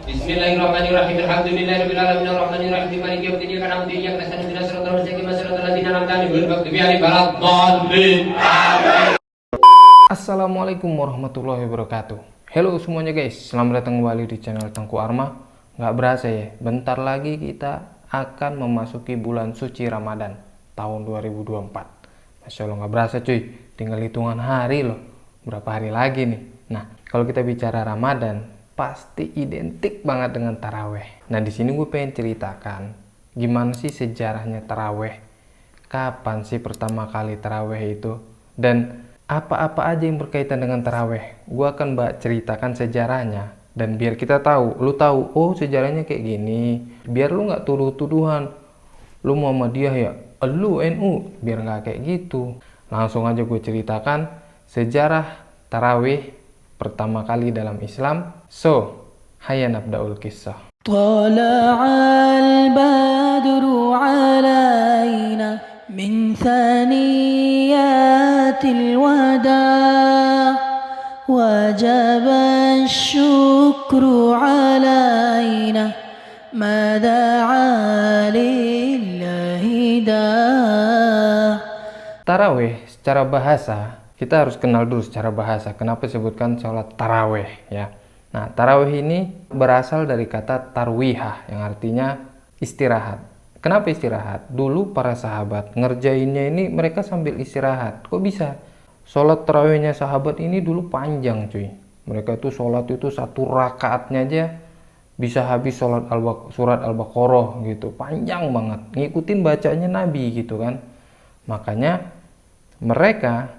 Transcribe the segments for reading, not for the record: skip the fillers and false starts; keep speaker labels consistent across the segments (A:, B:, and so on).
A: Bismillahirrahmanirrahim. Alhamdulillahirabbil alamin arrahmanir rahim maliki yaumiddin iyyaka na'budu wa iyyaka nasta'in ihdinas siratal mustaqim siratal ladzina an'amta 'alaihim ghairil maghdubi 'alaihim waladdallin.
B: Assalamualaikum warahmatullahi wabarakatuh. Halo semuanya guys, selamat datang kembali di channel Tengku Arma. Nggak berasa ya, bentar lagi kita akan memasuki bulan suci Ramadan tahun 2024. Masya Allah nggak berasa cuy, tinggal hitungan hari loh. Berapa hari lagi nih? Nah, kalau kita bicara Ramadan, pasti identik banget dengan taraweh. Nah, di sini gue pengen ceritakan gimana sih sejarahnya taraweh, kapan sih pertama kali taraweh itu, dan apa-apa aja yang berkaitan dengan taraweh. Gue akan ceritakan sejarahnya, dan biar kita tahu, lu tahu, oh sejarahnya kayak gini, biar lu nggak tuduh-tuduhan, lu Muhammadiyah ya, lu NU, biar nggak kayak gitu. Langsung aja gue ceritakan sejarah taraweh pertama kali dalam Islam. So, hayya nabda'ul kisah.
C: طلع البدر علينا من ثنيات الوداع وجب الشكر علينا ما دعا لله داع.
B: Taraweh secara bahasa, kita harus kenal dulu secara bahasa kenapa disebutkan sholat taraweh ya. Nah, taraweh ini berasal dari kata tarwihah yang artinya istirahat. Kenapa istirahat? Dulu para sahabat ngerjainnya ini mereka sambil istirahat. Kok bisa? Sholat tarawehnya sahabat ini dulu panjang cuy. Mereka itu sholat itu satu rakaatnya aja bisa habis surat Al-Baqarah gitu. Panjang banget. Ngikutin bacanya Nabi gitu kan. Makanya mereka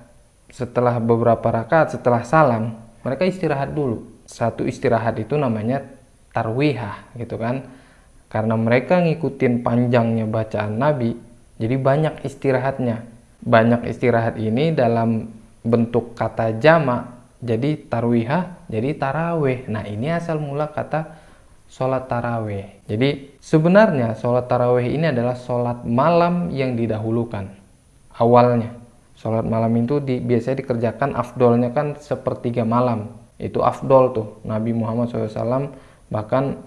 B: setelah beberapa rakaat, setelah salam, mereka istirahat dulu. Satu istirahat itu namanya tarwihah gitu kan. Karena mereka ngikutin panjangnya bacaan Nabi, jadi banyak istirahatnya. Banyak istirahat ini dalam bentuk kata jamak, jadi tarwihah, jadi taraweh. Nah, ini asal mula kata sholat taraweh. Jadi sebenarnya sholat taraweh ini adalah sholat malam yang didahulukan. Awalnya sholat malam itu biasanya dikerjakan, afdolnya kan sepertiga malam. Itu afdol tuh. Nabi Muhammad SAW bahkan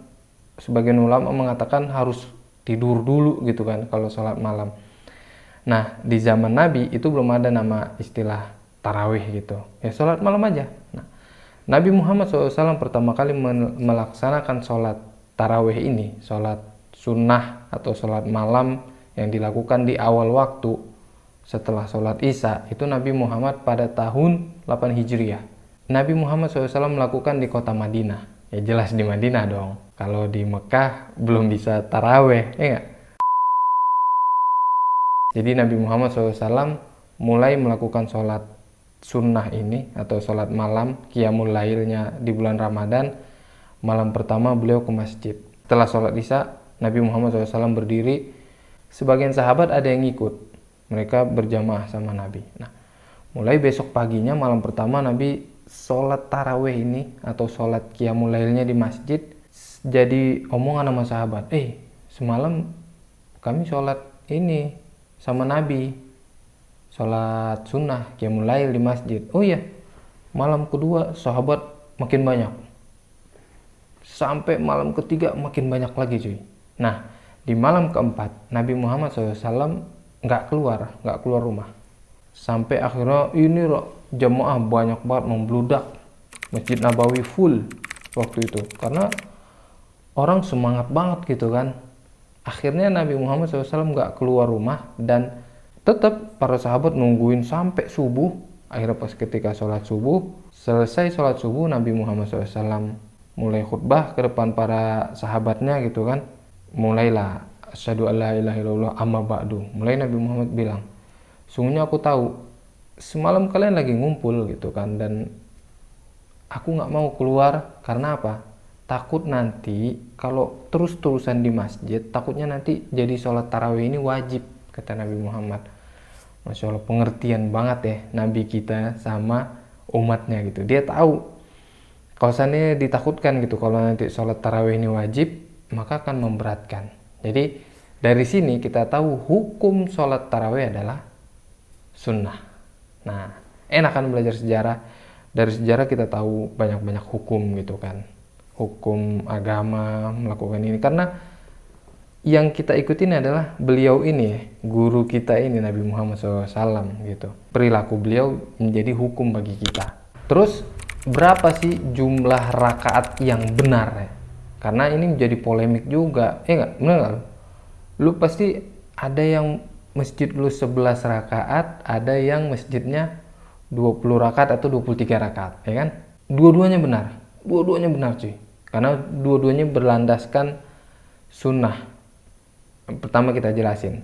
B: sebagian ulama mengatakan harus tidur dulu gitu kan kalau sholat malam. Nah, di zaman Nabi itu belum ada nama istilah tarawih gitu. Ya sholat malam aja. Nah, Nabi Muhammad SAW pertama kali melaksanakan sholat tarawih ini, sholat sunnah atau sholat malam yang dilakukan di awal waktu setelah sholat Isya, itu Nabi Muhammad pada tahun 8 Hijriah. Nabi Muhammad SAW melakukan di kota Madinah. Ya jelas di Madinah dong. Kalau di Mekah belum bisa taraweh, ya nggak? Jadi Nabi Muhammad SAW mulai melakukan sholat sunnah ini atau sholat malam, qiyamul lailnya di bulan Ramadan. Malam pertama beliau ke masjid. Setelah sholat Isya, Nabi Muhammad SAW berdiri. Sebagian sahabat ada yang ikut. Mereka berjamaah sama Nabi. Nah, mulai besok paginya malam pertama Nabi sholat taraweh ini atau sholat qiyamul lailnya di masjid. Jadi omongan sama sahabat, semalam kami sholat ini sama Nabi, sholat sunnah qiyamul lail di masjid. Oh iya, malam kedua sahabat makin banyak, sampai malam ketiga makin banyak lagi cuy. Nah, di malam keempat Nabi Muhammad SAW nggak keluar rumah, sampai akhirnya ini jemaah banyak banget membludak, Masjid Nabawi full waktu itu karena orang semangat banget gitu kan. Akhirnya Nabi Muhammad SAW nggak keluar rumah dan tetap para sahabat nungguin sampai subuh. Akhirnya pas ketika sholat subuh, selesai sholat subuh, Nabi Muhammad SAW mulai khutbah ke depan para sahabatnya gitu kan. Mulailah asyhadu alla ilaha illallah amma ba'du. Mulai Nabi Muhammad bilang, sungguhnya aku tahu semalam kalian lagi ngumpul gitu kan, dan aku nggak mau keluar karena apa? Takut nanti kalau terus-terusan di masjid, takutnya nanti jadi sholat tarawih ini wajib, kata Nabi Muhammad. Masya Allah, pengertian banget ya Nabi kita sama umatnya gitu. Dia tahu kalau seandainya ditakutkan gitu kalau nanti sholat tarawih ini wajib, maka akan memberatkan. Jadi dari sini kita tahu hukum sholat tarawih adalah sunnah. Nah, enak kan belajar sejarah. Dari sejarah kita tahu banyak-banyak hukum gitu kan. hukum agama, melakukan ini. Karena yang kita ikutin adalah beliau ini, guru kita ini, Nabi Muhammad SAW gitu. Perilaku beliau menjadi hukum bagi kita. Terus berapa sih jumlah rakaat yang benar ya? Karena ini menjadi polemik juga. Nggak? Bener nggak? Lu pasti ada yang masjid lu 11 rakaat, ada yang masjidnya 20 rakaat atau 23 rakaat, ya kan? Dua-duanya benar. Dua-duanya benar cuy. Karena dua-duanya berlandaskan sunnah. Pertama kita jelasin.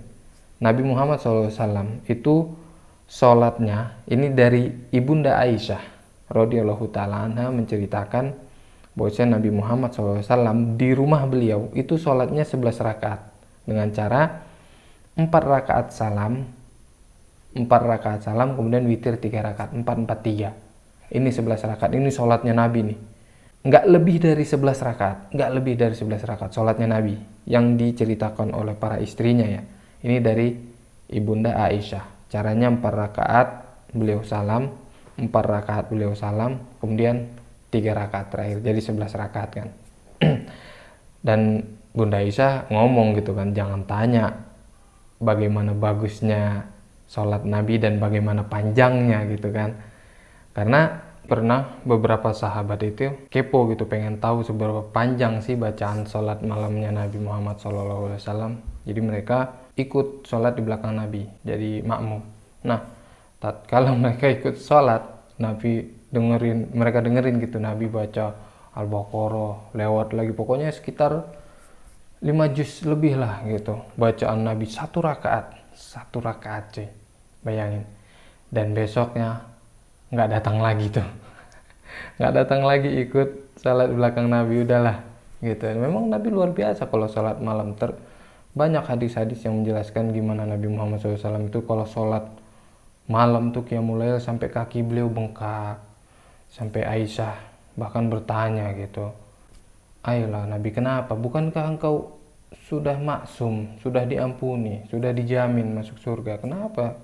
B: Nabi Muhammad SAW itu sholatnya, ini dari Ibunda Aisyah radhiyallahu ta'ala anha menceritakan bahwasanya Nabi Muhammad SAW di rumah beliau itu sholatnya 11 rakaat dengan cara 4 rakaat salam, kemudian witir 3 rakaat, 4-4-3. Ini 11 rakaat, ini sholatnya Nabi nih. Nggak lebih dari 11 rakaat sholatnya Nabi yang diceritakan oleh para istrinya ya. Ini dari Ibunda Aisyah. Caranya 4 rakaat beliau salam, 4 rakaat beliau salam, kemudian 3 rakaat terakhir, jadi 11 rakaat kan. Dan Bunda Aisyah ngomong gitu kan, jangan tanya bagaimana bagusnya sholat Nabi dan bagaimana panjangnya gitu kan. Karena pernah beberapa sahabat itu kepo gitu, pengen tahu seberapa panjang sih bacaan sholat malamnya Nabi Muhammad SAW. Jadi mereka ikut sholat di belakang Nabi, jadi makmum. Nah, tatkala mereka ikut sholat, mereka dengerin gitu Nabi baca Al-Baqarah, lewat lagi, pokoknya sekitar 5 juz lebih lah gitu bacaan Nabi satu rakaat cuy, bayangin. Dan besoknya nggak datang lagi tuh nggak datang lagi ikut salat belakang Nabi, udahlah gitu. Memang Nabi luar biasa kalau salat malam. Banyak hadis-hadis yang menjelaskan gimana Nabi Muhammad SAW itu kalau salat malam tuh qiyamul lail sampai kaki beliau bengkak, sampai Aisyah bahkan bertanya gitu, ayolah Nabi, kenapa? Bukankah engkau sudah maksum, sudah diampuni, sudah dijamin masuk surga, kenapa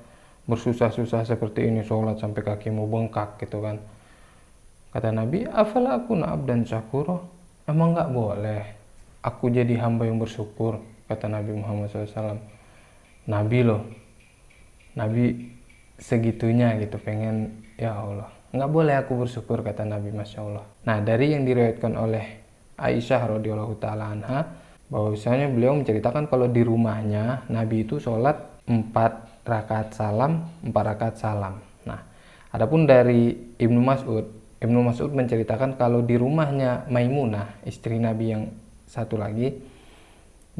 B: bersusah-susah seperti ini sholat sampai kakimu bengkak gitu kan? Kata Nabi, afala akuna abdan syakura, emang nggak boleh aku jadi hamba yang bersyukur, kata Nabi Muhammad SAW. Nabi segitunya gitu, pengen, ya Allah, nggak boleh aku bersyukur, kata Nabi, Masya Allah. Nah, dari yang diriwayatkan oleh Aisyah radhiyallahu ta'ala anha, bahwasanya beliau menceritakan kalau di rumahnya Nabi itu sholat 4 rakaat salam, 4 rakaat salam. Nah, adapun dari Ibnu Mas'ud menceritakan kalau di rumahnya Maimunah, istri Nabi yang satu lagi,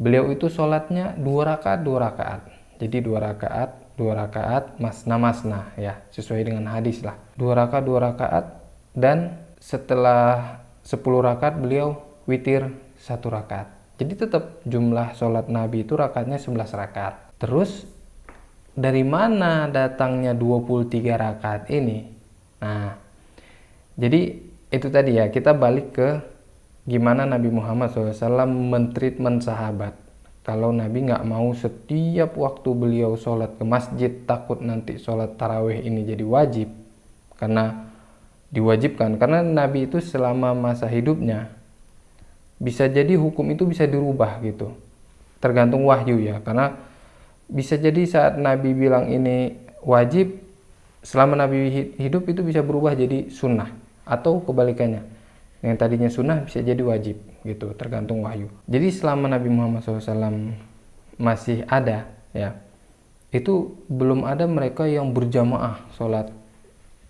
B: beliau itu sholatnya 2 rakaat. Jadi 2 rakaat masna ya, sesuai dengan hadis lah. 2 rakaat dan setelah 10 rakaat beliau witir 1 rakaat. Jadi tetap jumlah sholat Nabi itu rakaatnya 11 rakaat. Terus dari mana datangnya 23 rakaat ini? Nah, jadi itu tadi ya, kita balik ke gimana Nabi Muhammad SAW mentreatment sahabat. Kalau Nabi nggak mau setiap waktu beliau sholat ke masjid, takut nanti sholat tarawih ini jadi wajib, karena diwajibkan. Karena Nabi itu selama masa hidupnya, bisa jadi hukum itu bisa dirubah gitu, tergantung wahyu ya. Karena bisa jadi saat Nabi bilang ini wajib, selama Nabi hidup itu bisa berubah jadi sunnah, atau kebalikannya, yang tadinya sunnah bisa jadi wajib gitu, tergantung wahyu. Jadi selama Nabi Muhammad SAW masih ada ya, itu belum ada mereka yang berjamaah sholat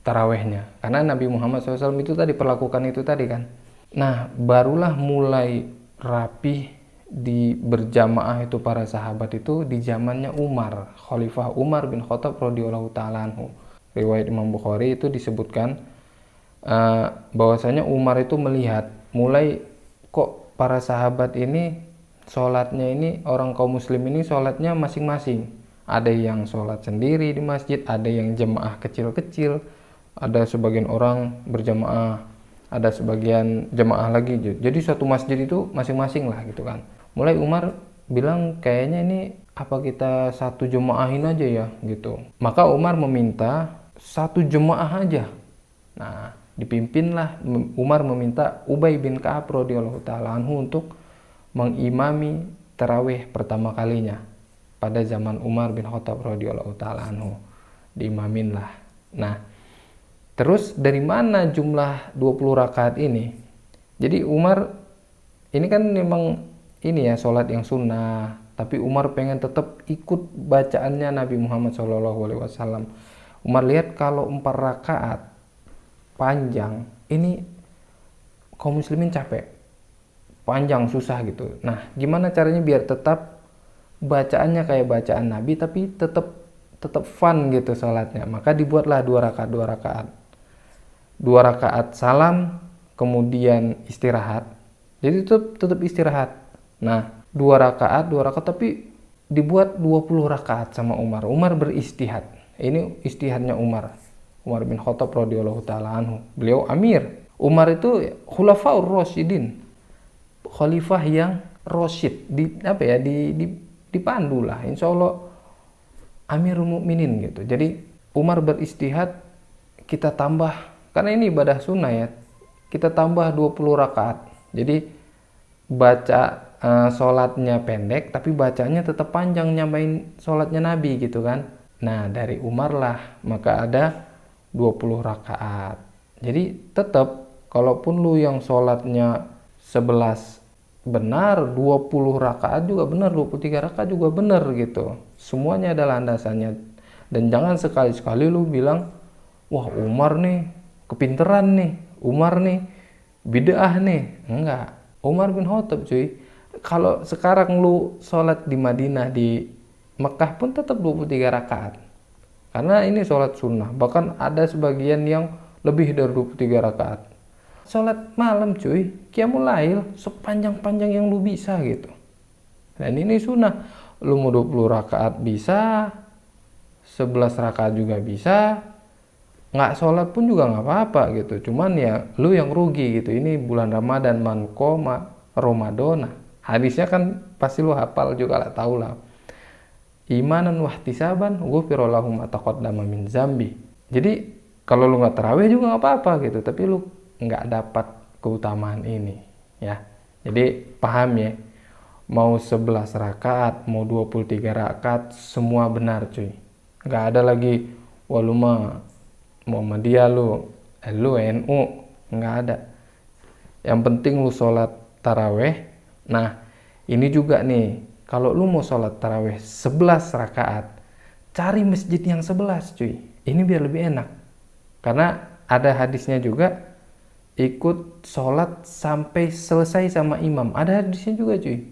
B: tarawehnya, karena Nabi Muhammad SAW itu tadi perlakukan itu tadi kan. Nah, barulah mulai rapi di berjamaah itu para sahabat itu di zamannya Umar, Khalifah Umar bin Khattab radhiyallahu ta'ala anhu. Riwayat Imam Bukhari itu disebutkan bahwasanya Umar itu melihat mulai kok para sahabat ini sholatnya ini, orang kaum muslim ini sholatnya masing-masing. Ada yang sholat sendiri di masjid, ada yang jemaah kecil-kecil, ada sebagian orang berjamaah, ada sebagian jemaah lagi. Jadi satu masjid itu masing-masing lah gitu kan. Mulai Umar bilang, kayaknya ini apa kita satu jemaahin aja ya gitu. Maka Umar meminta 1 jemaah aja. Nah, dipimpinlah Umar meminta Ubay bin Ka'ab radhiyallahu taala anhu untuk mengimami tarawih pertama kalinya pada zaman Umar bin Khattab radhiyallahu taala anhu. Diimaminlah. Nah, terus dari mana jumlah 20 rakaat ini? Jadi Umar ini kan memang ini ya sholat yang sunnah, tapi Umar pengen tetap ikut bacaannya Nabi Muhammad SAW. Umar lihat kalau 4 rakaat panjang ini kaum muslimin capek, panjang, susah gitu. Nah, gimana caranya biar tetap bacaannya kayak bacaan Nabi tapi tetap fun gitu sholatnya? Maka dibuatlah 2 rakaat. 2 rakaat salam, kemudian istirahat. Jadi tetap istirahat. Nah, 2 rakaat tapi dibuat 20 rakaat sama Umar. Umar beristihad. Ini istihadnya Umar bin Khattab radhiyallahu taala anhu. Beliau amir. Umar itu khulafaur rasyidin. Khalifah yang rasyid, dipandu lah. Insyaallah Amirul Mukminin gitu. Jadi Umar beristihad, kita tambah, karena ini ibadah sunnah ya, kita tambah 20 rakaat. Jadi baca sholatnya pendek tapi bacanya tetap panjang, nyamain sholatnya Nabi gitu kan. Nah, dari Umar lah maka ada 20 rakaat. Jadi tetap kalaupun lu yang sholatnya 11 benar, 20 rakaat juga benar, 23 rakaat juga benar gitu. Semuanya adalah landasannya. Dan jangan sekali-sekali lu bilang, wah Umar nih kepinteran nih, Umar nih bid'ah nih. Enggak. Umar bin Khattab cuy. Kalau sekarang lu sholat di Madinah, di Mekah pun tetap 23 rakaat. Karena ini sholat sunnah. Bahkan ada sebagian yang lebih dari 23 rakaat. Sholat malam cuy, qiyamul lail sepanjang-panjang yang lu bisa gitu. Dan ini sunnah. Lu mau 20 rakaat bisa, 11 rakaat juga bisa. Nggak sholat pun juga nggak apa-apa gitu. Cuman ya lu yang rugi gitu. Ini bulan Ramadan, man qoma Ramadana. Hadisnya kan pasti lu hafal juga lah, tahu lah. Imanan wahtisaban ghufira lahu ma taqaddama min zambi. Jadi kalau lu nggak tarawih juga nggak apa-apa gitu, tapi lu nggak dapat keutamaan ini ya. Jadi paham ya, mau 11 rakaat mau 23 rakaat semua benar cuy. Nggak ada lagi wah lu mah Muhammadiyah lu NU, nggak ada. Yang penting lu sholat taraweh. Nah ini juga nih, kalau lu mau sholat taraweh 11 rakaat, cari masjid yang 11 cuy. Ini biar lebih enak. Karena ada hadisnya juga, ikut sholat sampai selesai sama imam. Ada hadisnya juga cuy.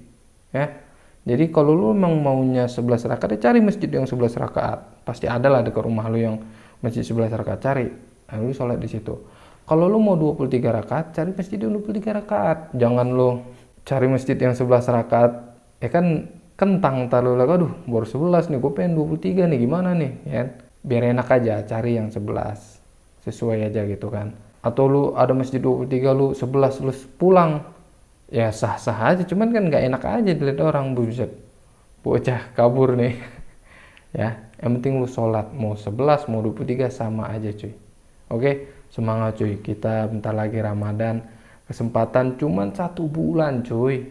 B: Ya. Jadi kalau lu memang maunya 11 rakaat, cari masjid yang 11 rakaat. Pasti ada lah dekat rumah lu yang masjid 11 rakaat, cari. Lalu sholat di situ. Kalau lu mau 23 rakaat, cari masjid yang 23 rakaat. Jangan lu cari masjid yang 11 rakaat, ya kan kentang taruh lagi, aduh baru 11 nih, gue pengen 23 nih, gimana nih ya. Biar enak aja, cari yang 11 sesuai aja gitu kan. Atau lu ada masjid 23, lu 11 lu pulang, ya sah-sah aja, cuman kan nggak enak aja dilihat orang, buset bocah kabur nih. Ya, yang penting lu sholat mau 11 mau 23 sama aja cuy. Oke, semangat cuy, kita bentar lagi Ramadan. Kesempatan cuman 1 bulan cuy,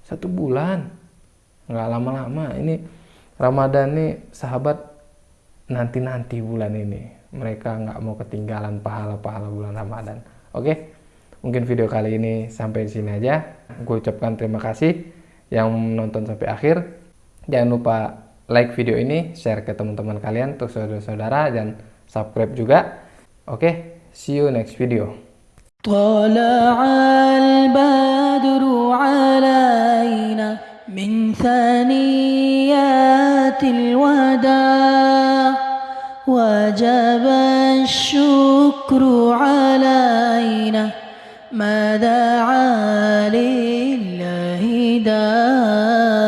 B: 1 bulan, nggak lama-lama. Ini Ramadan nih sahabat, nanti bulan ini mereka nggak mau ketinggalan pahala-pahala bulan Ramadan. Oke, mungkin video kali ini sampai di sini aja. Gue ucapkan terima kasih yang menonton sampai akhir. Jangan lupa like video ini, share ke teman-teman kalian, untuk saudara-saudara, dan subscribe juga. Oke, see you next video.
C: طلع البدر علينا من ثنيات الوداع وجب الشكر علينا ما دعا لله داع